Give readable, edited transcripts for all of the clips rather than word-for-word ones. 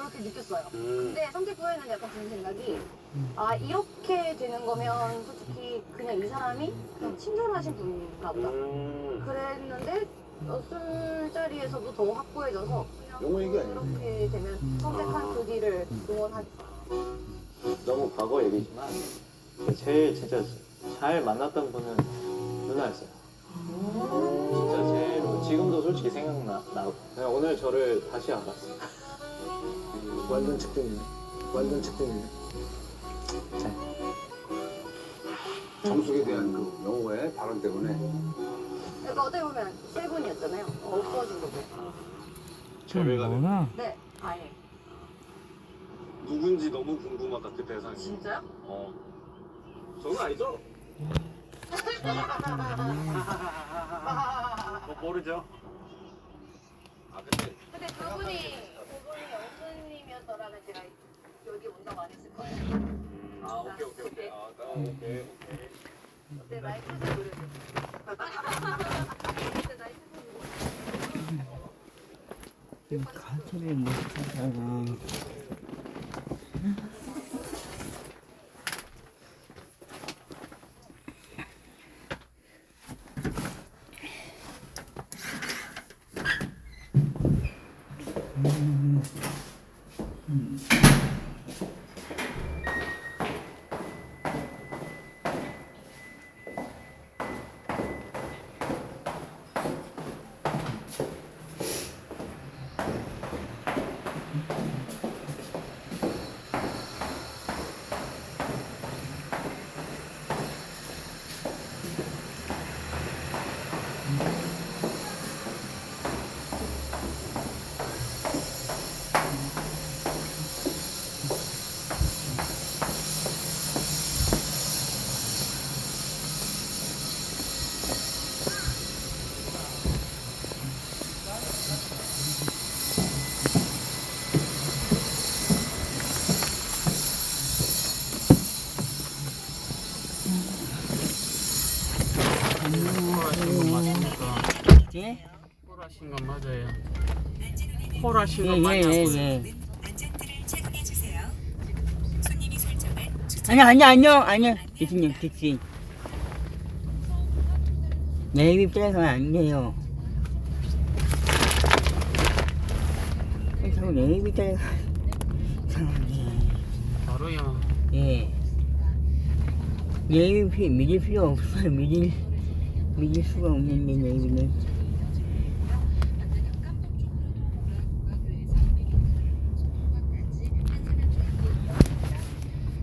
그렇게 느꼈어요. 근데 선택 후에는 약간 드는 생각이 아 이렇게 되는 거면 솔직히 그냥 이 사람이 그냥 친절하신 분인가 보다. 그랬는데 술자리에서도 더 확고해져서 그냥 그렇게 되면 선택한 그 뒤를 응원하겠다. 너무 과거 얘기지만 제일 진짜 잘 만났던 분은 누나였어요. 진짜 제일 지금도 솔직히 생각나고 그냥 오늘 저를 다시 알았어요. 완전 측정이네. 완전 측정이네. 정숙에 대한 그 영호의 발언 때문에 그러니까 어떻게 보면 세 분이었잖아요. 없어진 거고. 뭐나? 네, 아예. 누군지 너무 궁금하다 그 대상이. 진짜요? 저는 아니죠? 모르죠. 아 근데 그분이 영수님이었더라면 제가 여기 온다고 안 했을 거예요. 오케이. 오케이. 그때 나이 크게 노려줘. 그때 나이 크게 노려줘. 가지를 못 찾아가. 예? 콜하신 건 맞아요. 콜하신 건 맞아요. 예. 아니요. 교수님, 교수님. 내 입이 빼서는 안 돼요. 자꾸 내 입이 빼서 이상하네. 바로요. 예. 내 입이 믿을 필요 없어요. 믿을 수가 없는데 내 입은.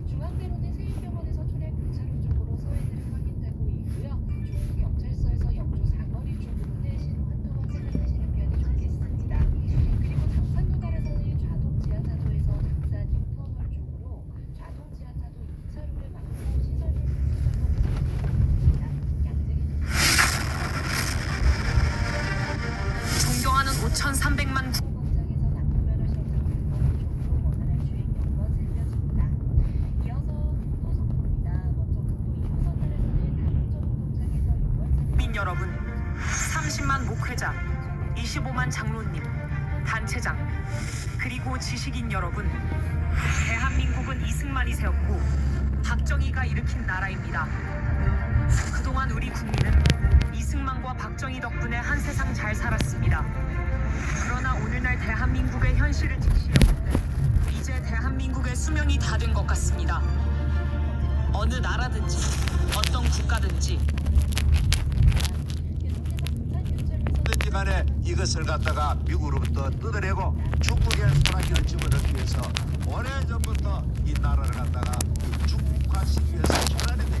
중앙대로는 세인병원에서 초량 교차로 쪽으로 소외들을 확인되고 있고요. 중부경찰서에서 영주 사거리 쪽으로 대신 한동안 생각하시는 편이 좋겠습니다. 그리고 장산로 따라서는 좌동 지하차도에서 장산 인터널 쪽으로 좌동 지하차도 2차로를 막고 시설물 분수 존경하는 5,300만 공장에서 납품면허 시행착륙 쪽으로 원활한 주행 연거 제외였습니다. 이어서 국도 정보입니다. 먼저 국도 2호선 따라서는 다목적 운동장에서 6번 국민 여러분, 30만 목회자, 25만 장로님, 단체장, 그리고 지식인 여러분, 대한민국은 이승만이 세웠고 박정희가 일으킨 나라입니다. 그동안 우리 국민은 이승만과 박정희 덕분에 한 세상 잘 살았습니다. 그러나 오늘날 대한민국의 현실을 직시해보는데 이제 대한민국의 수명이 다 된 것 같습니다. 어느 나라든지 어떤 국가든지 어쨌든 간에 이것을 갖다가 미국으로부터 뜯어내고 중국의 소나기를 집어넣기 위해서 오래전부터 이 나라를 갖다가 중국화시키기 위해서 변환했다.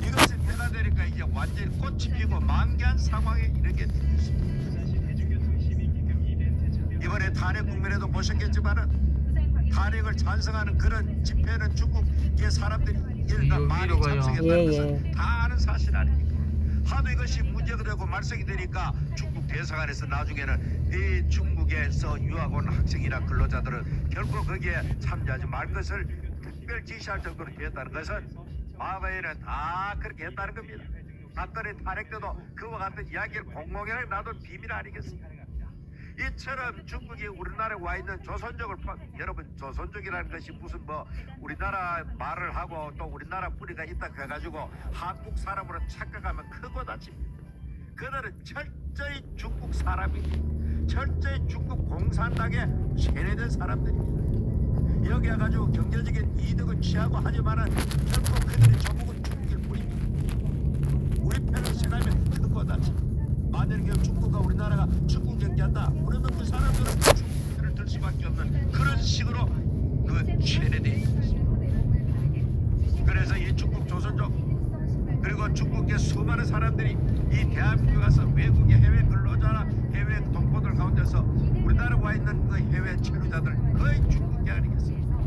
이것이 변화되니까 이제 완전히 꽃이 피고 만개한 상황에 이르게 된 것입니다. 이번에 탄핵 국면에도 보셨겠지만은 탄핵을 찬성하는 그런 집회는 중국의 사람들이 일단 많이 위로 가요. 참석했다는 예, 것은 다 아는 사실 아닙니까? 하도 이것이 문제가 되고 말썽이 되니까 중국 대사관에서 나중에는 이 중국에서 유학 온 학생이나 근로자들은 결코 거기에 참여하지 말 것을 특별 지시할 정도로 했다는 것은 과거에는 다 그렇게 했다는 겁니다. 박근혜 탄핵 때도 그와 같은 이야기를 공공연하게 놔둔 비밀 아니겠습니까? 이처럼 중국이 우리나라에 와 있는 조선족을 여러분 조선족이라는 것이 무슨 뭐 우리나라 말을 하고 또 우리나라 뿌리가 있다 해가지고 한국 사람으로 착각하면 크고 다칩니다. 그들은 철저히 중국 사람이고 철저히 중국 공산당에 세뇌된 사람들입니다. 여기 와가지고 경제적인 이득을 취하고 하지만은 결국 그들의 조국은 중국일 뿐입니다. 우리 편을 생각하면 크고 다칩니다. 만약에 중국과 우리나라가 중국 경제한다. 그러면 그 사람들은 중국 편을 들 수밖에 없는 그런 식으로 그 세뇌돼 있습니다. 그래서 이 중국 조선족 그리고 중국의 수많은 사람들이 이 대한민국에 가서 외국의 해외 근로자나 해외 동포들 가운데서 우리나라에 와 있는 그 해외 체류자들 거의 중국계 아니겠습니까?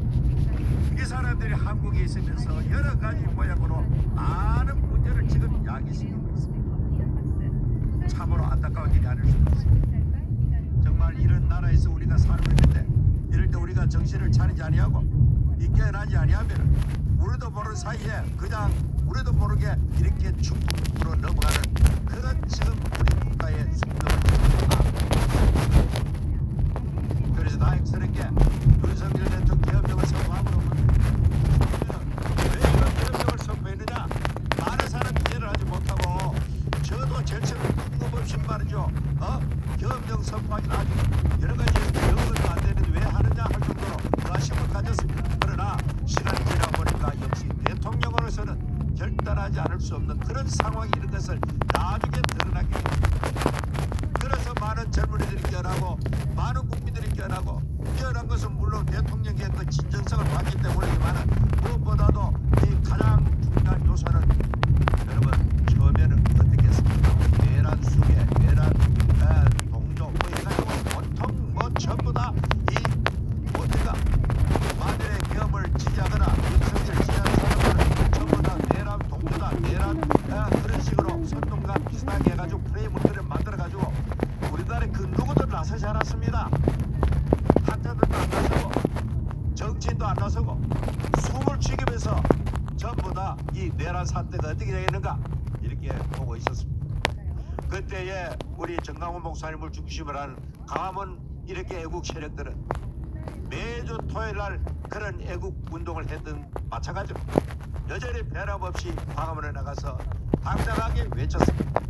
이 사람들이 한국에 있으면서 여러 가지 모양으로 많은 문제를 지금 야기시키고 있습니다. 참으로 안타까운 일이 아닐 수 없습니다. 정말 이런 나라에서 우리가 살고 있는데 이럴 때 우리가 정신을 차리지 아니하고 깨어나지 아니하면 우리도 모르는 사이에 그냥 우리도 모르게 이렇게 중국으로 넘어가는 그런 지금 우리 국가의 숙명을 지킵니다. 그래서 다행스럽게 윤석열 대통령 계엄령을 선포함으로 왜 이런 계엄령을 선포했느냐? 많은 사람이 이해를 하지 못하고 저도 제처럼 뜬금없이 말이죠. 계엄령 선포하기는 아주 여러 가지 연구도 안 되는데 왜 하느냐 할 정도로 의아심을 가졌습니다. 그러나 시간이 지나 보니까 역시 대통령으로서는 결단하지 않을 수 없는 그런 상황이 이런 것을 나중에 드러나게 됩니다. 그래서 많은 젊은이들이 깨어나고 많은 국민들이 깨어나고 깨어난 것은 물론 대통령의 그 진정성을 봤기 때문이지만 무엇보다도 이 가장 중요한 요소는 여러분 처음에는 어떻게 했습니까? 내란 수계, 내란 동조 뭐 해가지고 보통 뭐 전부 다 이 어디가 만일에 계엄을 지지하거나 윤석열 지지하는 사람들은 전부 다 내란 동조다 내란 그런 식으로 선동과 비슷하게 해가지고 프레임을 만들어가지고 우리나라에 그 누구도 나서지 않았습니다. 학자들도 안 나서고 정치인도 안 나서고 숨을 죽이면서 전부 다 이 내란 사태가 어떻게 되겠는가 이렇게 보고 있었습니다. 그때에 우리 정강훈 목사님을 중심으로 하는 강화문 이렇게 애국 세력들은 매주 토요일 날 그런 애국 운동을 했던 마찬가지로 여전히 변함없이 광화문에 나가서 당당하게 외쳤습니다.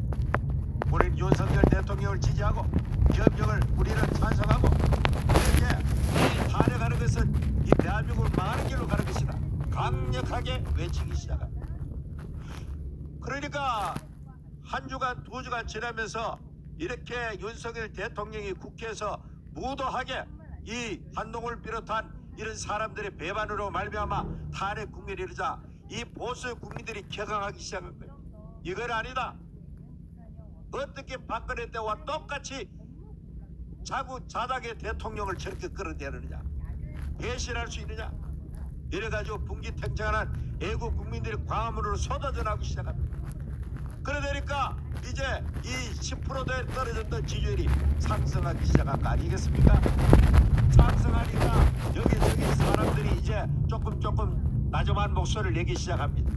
우리는 윤석열 대통령을 지지하고 계엄령을 우리는 찬성하고 이렇게 탄핵하는 것은 이 대한민국을 망하는 길로 가는 것이다. 강력하게 외치기 시작합니다. 그러니까 한 주간 두 주간 지나면서 이렇게 윤석열 대통령이 국회에서 무도하게 이 한동훈을 비롯한 이런 사람들의 배반으로 말미암아 탄핵 국면이 이르자 이 보수 국민들이 격앙하기 시작한 거예요. 이건 아니다. 어떻게 박근혜 때와 똑같이 자구 자닥의 대통령을 저렇게 끌어내느냐, 배신할 수 있느냐, 이래가지고 분기탱창한 애국 국민들이 광화문으로 쏟아져 나오기 시작합니다. 그러니까 이제 이 10%대 떨어졌던 지지율이 상승하기 시작한 거 아니겠습니까? 상승하니까 여기저기 사람들이 이제 조금 나좀한 목소리를 내기 시작합니다.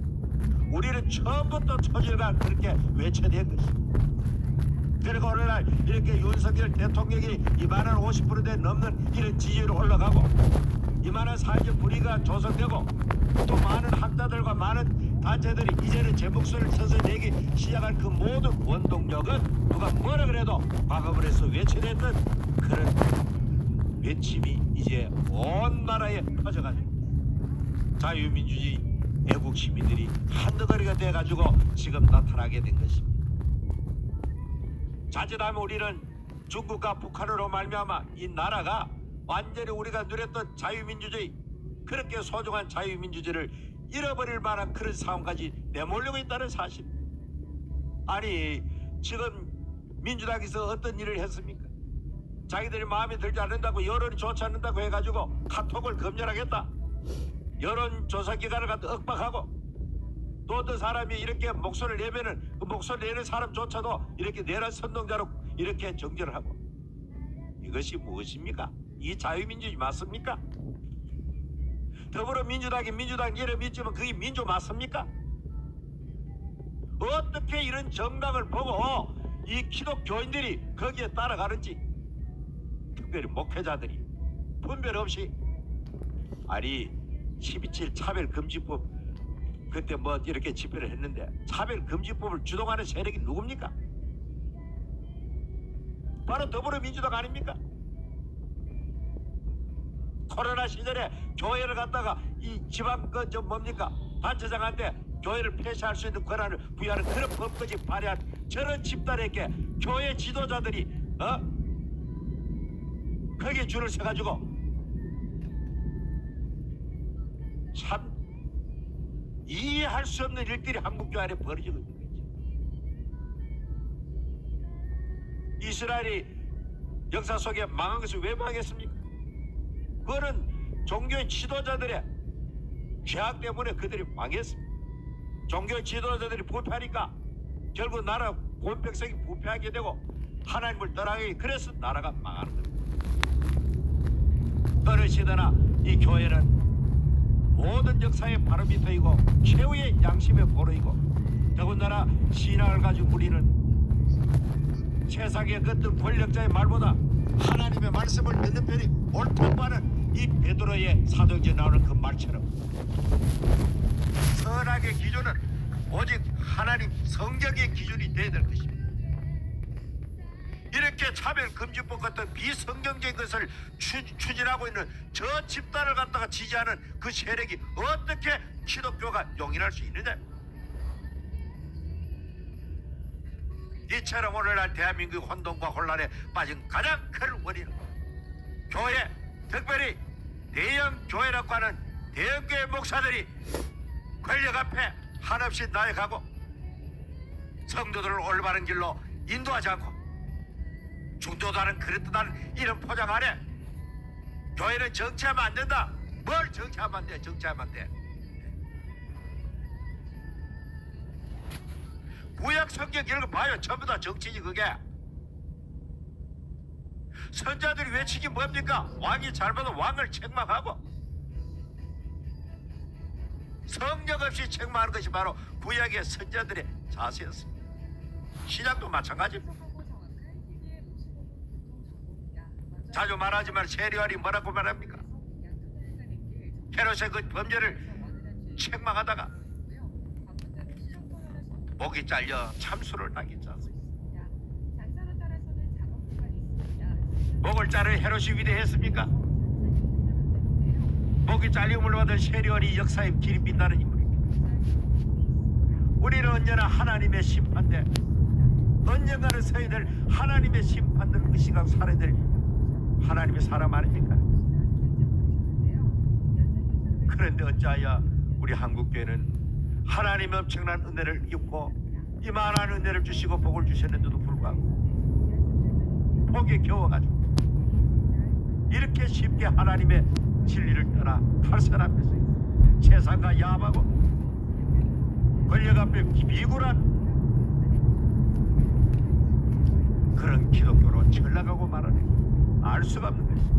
우리는 처음부터 초질간 그렇게 외쳐낸 것입니다. 그리고 오늘날 이렇게 윤석열 대통령이 이만한 50%대 넘는 이런 지지율이 올라가고 이만한 사회적 분위기가 조성되고 또 많은 학자들과 많은 단체들이 이제는 제 목소리를 서서 내기 시작한 그 모든 원동력은 누가 뭐라 그래도 과거문에서 외쳐냈던 그런 외침이 이제 온 나라에 퍼져가지고 자유민주주의 애국 시민들이 한덩어리가 돼가지고 지금 나타나게 된 것입니다. 자칫하면 우리는 중국과 북한으로 말미암아 이 나라가 완전히 우리가 누렸던 자유민주주의 그렇게 소중한 자유민주주의를 잃어버릴 만한 그런 상황까지 내몰리고 있다는 사실. 아니 지금 민주당에서 어떤 일을 했습니까? 자기들이 마음에 들지 않는다고 여론이 좋지 않는다고 해가지고 카톡을 검열하겠다. 여론조사기관을 갖다 억박하고 또 어떤 사람이 이렇게 목소리를 내면은 그 목소리 내는 사람조차도 이렇게 내란 선동자로 이렇게 정죄를 하고 이것이 무엇입니까? 이 자유민주주의 맞습니까? 더불어민주당이 민주당 이름 있지만 그게 민주 맞습니까? 어떻게 이런 정당을 보고 이 기독교인들이 거기에 따라가는지 특별히 목회자들이 분별 없이 아니 12.7 차별금지법 그때 뭐 이렇게 집회를 했는데 차별금지법을 주동하는 세력이 누굽니까? 바로 더불어민주당 아닙니까? 코로나 시절에 교회를 갔다가 이 지방 저 뭡니까 단체장한테 교회를 폐쇄할 수 있는 권한을 부여하는 그런 법까지 발의한 저런 집단에게 교회 지도자들이 거기에 줄을 서가지고 참 이해할 수 없는 일들이 한국교회 안에 벌어지고 있는 거지. 이스라엘이 역사 속에 망한 것을 왜 망했습니까? 그거는 종교의 지도자들의 죄악 때문에 그들이 망했습니다. 종교의 지도자들이 부패하니까 결국 나라 온 백성이 부패하게 되고 하나님을 떠나게 그래서 나라가 망하는 겁니다. 어느 시대나 이 교회는 모든 역사의 바로 밑에이고 최후의 양심의 보루이고 더군다나 신앙을 가지고 우리는 세상의 어떤 권력자의 말보다 하나님의 말씀을 듣는 편이 옳다고 하는 이 베드로의 사도행전에 나오는 그 말처럼 선악의 기준은 오직 하나님 성경의 기준이 되어야 될 것입니다. 이렇게 차별금지법 같은 비성경적인 것을 추진하고 있는 저 집단을 갖다가 지지하는 그 세력이 어떻게 기독교가 용인할 수 있느냐? 이처럼 오늘날 대한민국 혼돈과 혼란에 빠진 가장 큰 원인은 교회, 특별히 대형 교회라고 하는 대형교회 목사들이 권력 앞에 한없이 나아가고 성도들을 올바른 길로 인도하지 않고 중도다는 그랬다는 이런 포장 안에 교회는 정치하면 안 된다. 뭘 정치하면 안 돼? 정치하면 안 돼. 구약 성경 읽어봐요. 전부 다 정치지 그게. 선자들이 외치기 뭡니까? 왕이 잘못하면 왕을 책망하고 성령 없이 책망하는 것이 바로 구약의 선자들의 자세였습니다. 신약도 마찬가지입니다. 자주 말하지만 세리와리 뭐라고 말합니까? 헤롯의 그 범죄를 책망하다가 목이 잘려 참수를 당했지 않습니까? 목을 자른 헤롯이 위대했습니까? 목이 잘림을 받은 세리와리 역사의 길이 빛나는 인물입니다. 우리는 언제나 하나님의 심판대 언젠가는 서야 될 하나님의 심판대를 의식하고 살아야 될 하나님의 사람 아닙니까? 그런데 어찌하여 우리 한국교회는 하나님의 엄청난 은혜를 입고 이만한 은혜를 주시고 복을 주셨는데도 불구하고 복에 겨워가지고 이렇게 쉽게 하나님의 진리를 떠나 탈선하면서 세상과 야합하고 권력 앞에 비굴한 그런 기독교로 전락하고 말하는 알 수가 없는 것입니다.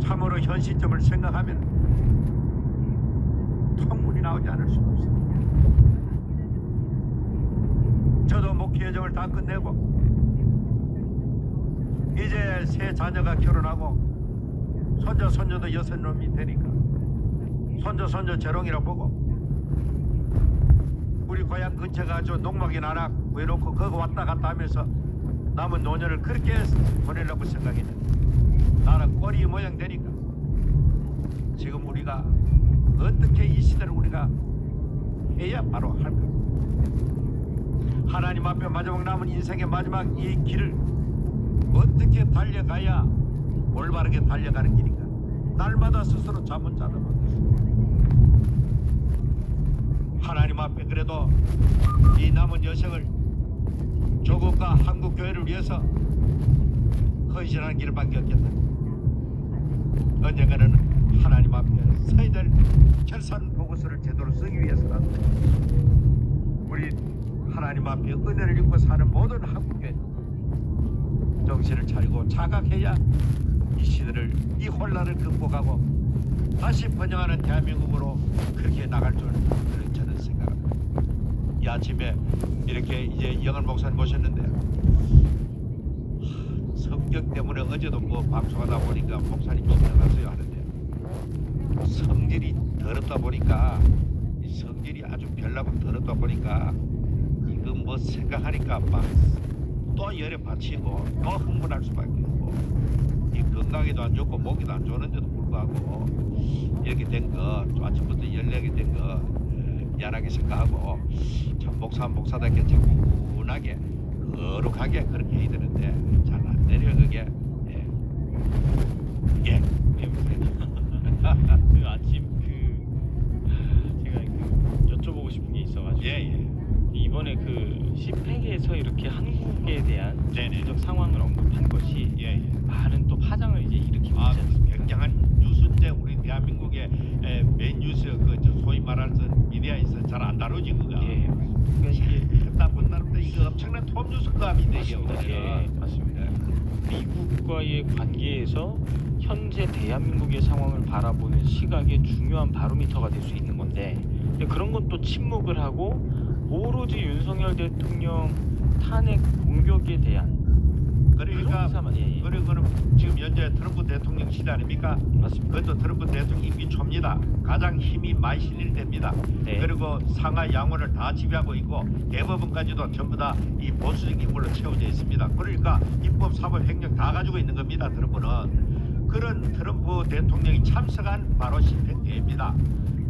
참으로 현 시점을 생각하면 통문이 나오지 않을 수가 없습니다. 저도 목회 여정을 다 끝내고 이제 세 자녀가 결혼하고 손자 손녀도 6놈이 되니까 손자 손녀 재롱이라 보고 우리 고향 근처가 아주 농막이 나락 구해놓고 거기 왔다 갔다 하면서 남은 노년을 그렇게 보내려고 생각했는데 나는 꼬리 모양 되니까 지금 우리가 어떻게 이 시대를 우리가 해야 바로 할까? 하나님 앞에 마지막 남은 인생의 마지막 이 길을 어떻게 달려가야 올바르게 달려가는 길인가? 날마다 스스로 자문자답하고 하나님 앞에 그래도 이 남은 여생을 조국과 한국교회를 위해서 헌신하는 길밖에 없겠다. 언젠가는 하나님 앞에 서야 될 결산 보고서를 제대로 쓰기 위해서라도 우리 하나님 앞에 은혜를 입고 사는 모든 한국교회 정신을 차리고 자각해야 이 시대를 이 혼란을 극복하고 다시 번영하는 대한민국으로 그렇게 나갈 줄 저는 생각합니다. 이 아침에 이렇게 이제 영은 목사님 모셨는데 성격 때문에 어제도 뭐 방송하다 보니까 목사님 전화왔어요 하는데 성질이 더럽다 보니까 이 성질이 아주 별나고 더럽다 보니까 이거 뭐 생각하니까 막 또 열에 받치고 또 흥분할 수밖에 없고 이 건강에도 안 좋고 목에도 안 좋은데도 불구하고 이렇게 된 거 아침부터 열내게 된 거 미안하게 생각하고 참 목사답게 차분하게 거룩하게 그렇게 해야 되는데 잘 안 되려 그게 예. 그 아침 제가 여쭤보고 싶은 게 있어가지고 예. 이번에 그 10회에서 이렇게 한국에 대한 네네. 정치적 상황을 언급한 것이 예. 많은 또 파장을 이제 일으키고 아, 있지 않습니까? 굉장한 뉴스인데 우리 대한민국의 메인 뉴스 소위 말하는 미디어에서 잘 안 다루지 그거. 예. 그러니까 이게 나쁜 나름대 이거 엄청난 톱 뉴스감인데 이게 맞습니다. 예, 맞습니다. 미국과의 관계에서 현재 대한민국의 상황을 바라보는 시각의 중요한 바로미터가 될 수 있는 건데 근데 그런 것도 침묵을 하고 오로지 윤석열 대통령 탄핵 공격에 대한 그러니까 그런 예. 그리고는 지금 현재 트럼프 대통령 시대 아닙니까? 맞습니다. 그것도 트럼프 대통령 임기 초입니다. 가장 힘이 많이 실릴 때입니다. 네. 그리고 상하 양원을 다 지배하고 있고 대법원까지도 전부 다 이 보수적 인물로 채워져 있습니다. 그러니까 입법, 사법, 행정 다 가지고 있는 겁니다. 트럼프는 그런 트럼프 대통령이 참석한 바로 집회대회입니다.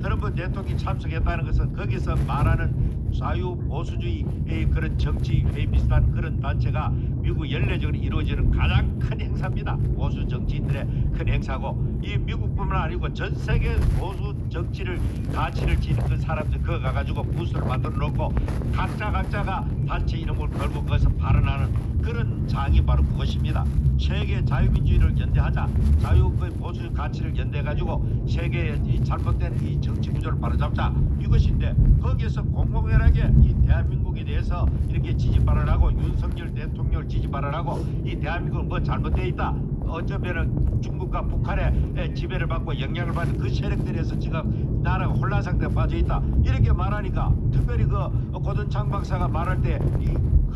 트럼프 대통령이 참석했다는 것은 거기서 말하는 자유 보수주의의 그런 정치 회의 비슷한 그런 단체가 미국 연례적으로 이루어지는 가장 큰 행사입니다. 보수 정치인들의 큰 행사고 이 미국뿐만 아니고 전 세계 보수 정치를 가치를 지닌 그 사람들 그거 가가지고 부스를 만들어 놓고 각자가 단체 이름을 걸고 거기서 발언하는 그런 장이 바로 그것입니다. 세계 자유민주주의를 연대하자, 자유 그 보수 가치를 연대해가지고 세계의 이 잘못된 이 정치 구조를 바로잡자 이것인데 거기에서 공공연하게 이 대한민국에 대해서 이렇게 지지 발언하고 윤석열 대통령을 지지 발언하고 이 대한민국은 뭐 잘못되어 있다. 어쩌면은 중국과 북한의 지배를 받고 영향을 받는 그 세력들에서 지금 나라가 혼란 상태에 빠져 있다. 이렇게 말하니까 특별히 그 고든창 박사가 말할 때 이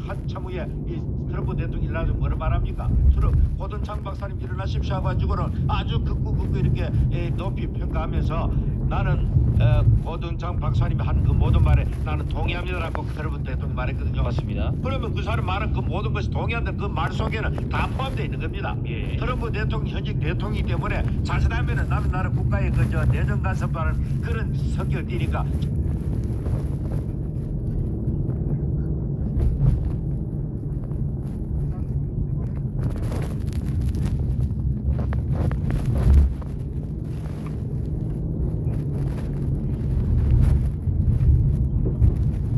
한참 후에 이 트럼프 대통령이 일어나서 뭐를 말합니까? 고든창 박사님 일어나십시오 하고는 아주 극구 이렇게 높이 평가하면서 나는 고든창 박사님이 한 그 모든 말에 나는 동의합니다라고 트럼프 대통령이 말했거든요. 맞습니다. 그러면 그 사람 말은 그 모든 것이 동의한다는 그 말 속에는 다 포함되어 있는 겁니다. 예. 트럼프 대통령 현직 대통령이기 때문에 자칫하면은 남의 나라 국가의 그저 내정 간섭하는 그런 성격을 띠니까.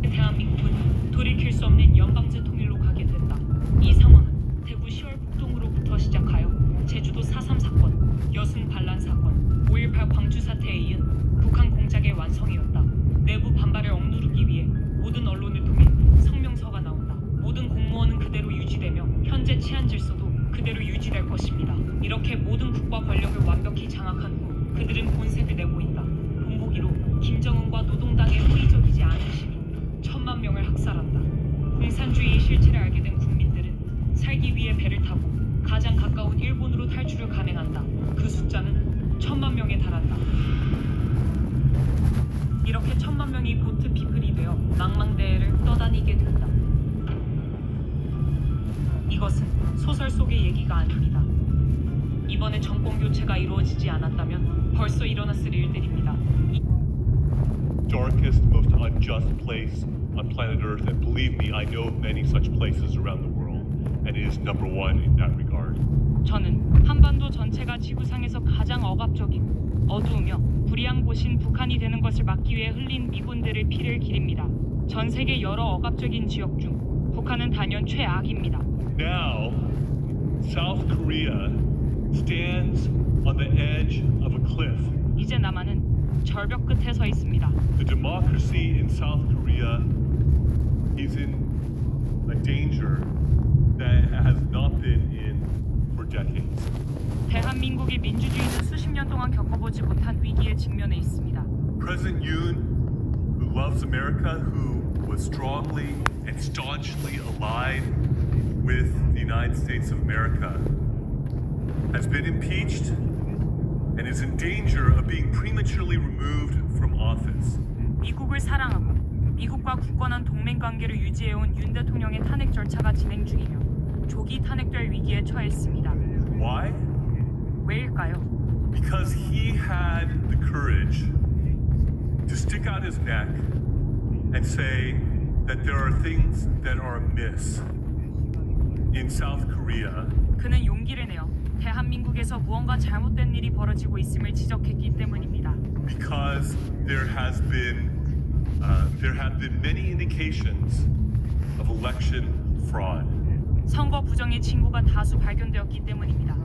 대한민국은 돌이킬 수 없는 연방제 통일로 가게 된다. 이 상황은 대구 10월 폭동으로부터 시작하여 제주도 4.3 사건, 여순 반란 사건, 5.18 광주 사태에 이은 북한 공작의 완성이었다. 내부 반발을 억누르기 위해 모든 언론을 통해 성명서가 나온다. 모든 공무원은 그대로 유지되며 현재 치안 질서도 그대로 유지될 것입니다. 이렇게 모든 국가 권력을 완벽히 장악한 후 그들은 본색을 내보인다. 본보기로 김정은과 노동당의 호의적이지 않은 시민 1,000만 명을 학살한다. 공산주의의 실체를 알게 된 국민들은 살기 위해 배를 타고 가장 가까운 일본으로 탈출을 감행한다. 그 숫자는 1,000만 명에 달한다. 이렇게 1,000만 명이 보트 피플이 되어 망망대해를 떠다니게 된다. 이것은 소설 속의 얘기가 아닙니다. 이번에 정권 교체가 이루어지지 않았다면 벌써 일어났을 일들입니다. darkest, most unjust place on planet Earth, and believe me, I know of many such places around the world, and it is number one in that regard. 저는 한반도 전체가 지구상에서 가장 억압적이고 어두우며 불의한 곳인 북한이 되는 것을 막기 위해 흘린 미군들의 피를 기립니다. 전 세계 여러 억압적인 지역 중 북한은 단연 최악입니다. Now, South Korea stands on the edge of a cliff. 이제 남한은 절벽 끝에 서 있습니다. The democracy in South Korea is in a danger that it has not been in for decades. 대한민국의 민주주의는 수십 년 동안 겪어보지 못한 위기에 직면해 있습니다. President Yoon, who loves America, who was strongly and staunchly allied with the United States of America has been impeached and is in danger of being prematurely removed from office. 미국을 사랑하고 미국과 굳건한 동맹 관계를 유지해온 윤 대통령의 탄핵 절차가 진행 중이며 조기 탄핵될 위기에 처했습니다. Why? 왜일까요? Because he had the courage to stick out his neck and say that there are things that are amiss in South Korea. 그는 용기를 내어 대한민국에서 무언가 잘못된 일이 벌어지고 있음을 지적했기 때문입니다. Because there have been many indications of election fraud. 선거 부정의 징후가 다수 발견되었기 때문입니다.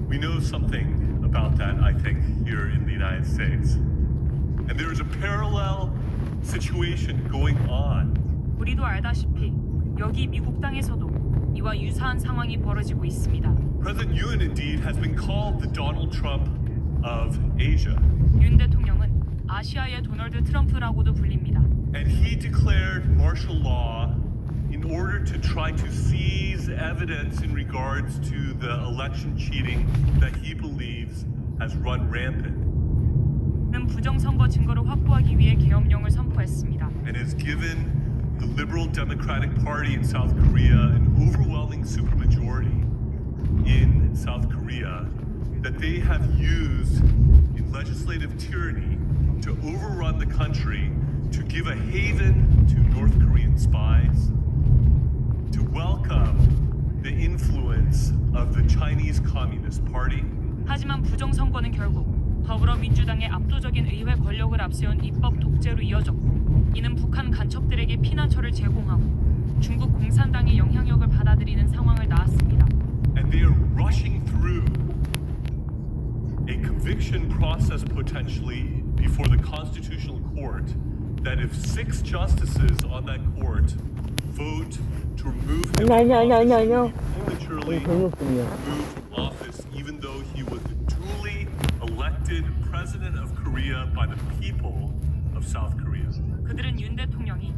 We know something about that, I think, here in the United States. And there is a parallel situation going on. 우리도 알다시피 여기 미국 땅에서도 이와 유사한 상황이 벌어지고 있습니다. President Yoon indeed has been called the Donald Trump of Asia. 윤 대통령은 아시아의 도널드 트럼프라고도 불립니다. And he declared martial law in order to try to seize evidence in regards to the election cheating that he believes has run rampant. 는 부정선거 증거를 확보하기 위해 계엄령을 선포했습니다. And has given the Liberal Democratic Party in South Korea an overwhelming supermajority in South Korea that they have used in legislative tyranny to overrun the country, to give a haven to North Korean spies, to welcome the influence of the Chinese Communist Party. 하지만 부정선거는 결국 더불어민주당의 압도적인 의회 권력을 앞세운 입법 독재로 이어졌고 이는 북한 간첩들에게 피난처를 제공하고 중국 공산당의 영향력을 받아들이는 상황을 낳았습니다. And they are rushing through a conviction process potentially before the Constitutional Court that if 6 justices on that court vote to remove him 아니요. prematurely 잘못됐네요. removed from office even though he was the duly elected president of Korea by the people of South Korea. 그들은 윤 대통령이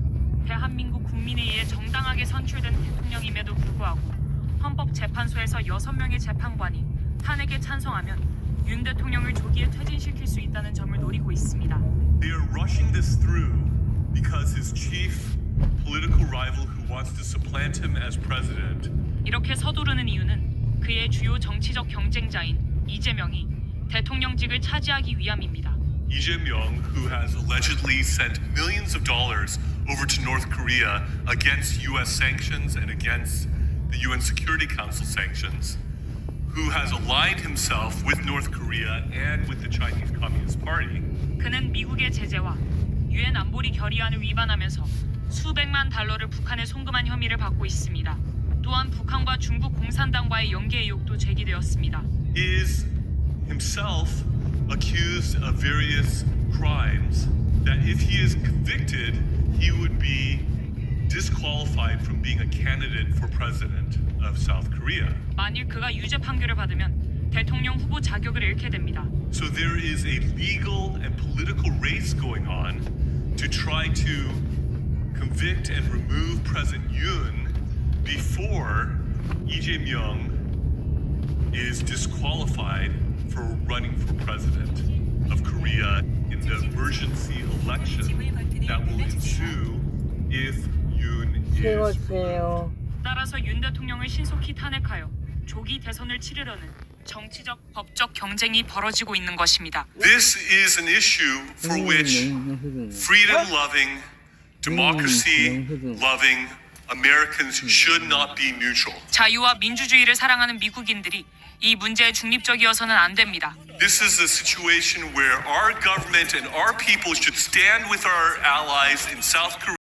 대한민국 국민에 의해 정당하게 선출된 대통령임에도 불구하고 헌법재판소에서 6명의 재판관이 탄핵에 찬성하면 윤 대통령을 조기에 퇴진시킬 수 있다는 점을 노리고 있습니다. They are rushing this through because his chief political rival who wants to supplant him as president 이렇게 서두르는 이유는 그의 주요 정치적 경쟁자인 이재명이 대통령직을 차지하기 위함입니다. Lee Jae-myung, who has allegedly sent millions of dollars over to North Korea against U.S. sanctions and against the UN Security Council sanctions, who has aligned himself with North Korea and with the Chinese Communist Party. 그는 미국의 제재와 유엔 안보리 결의안을 위반하면서 수백만 달러를 북한에 송금한 혐의를 받고 있습니다. 또한 북한과 중국 공산당과의 연계 의혹도 제기되었습니다. Is himself accused of various crimes that if he is convicted, he would be disqualified from being a candidate for president of South Korea. 만일 그가 유죄 판결을 받으면 대통령 후보 자격을 잃게 됩니다. So there is a legal and political race going on to try to convict and remove President Yoon before Lee Jae-myung is disqualified for running for president of Korea in the emergency election that will ensue if Yoon is 세워주세요. 따라서 윤 대통령을 신속히 탄핵하여 조기 대선을 치르려는 정치적, 법적 경쟁이 벌어지고 있는 것입니다. This is an issue for which freedom-loving, democracy-loving Americans should not be neutral. 자유와 민주주의를 사랑하는 미국인들이 이 문제에 중립적이어서는 안 됩니다. This is a situation where our government and our people should stand with our allies in South Korea.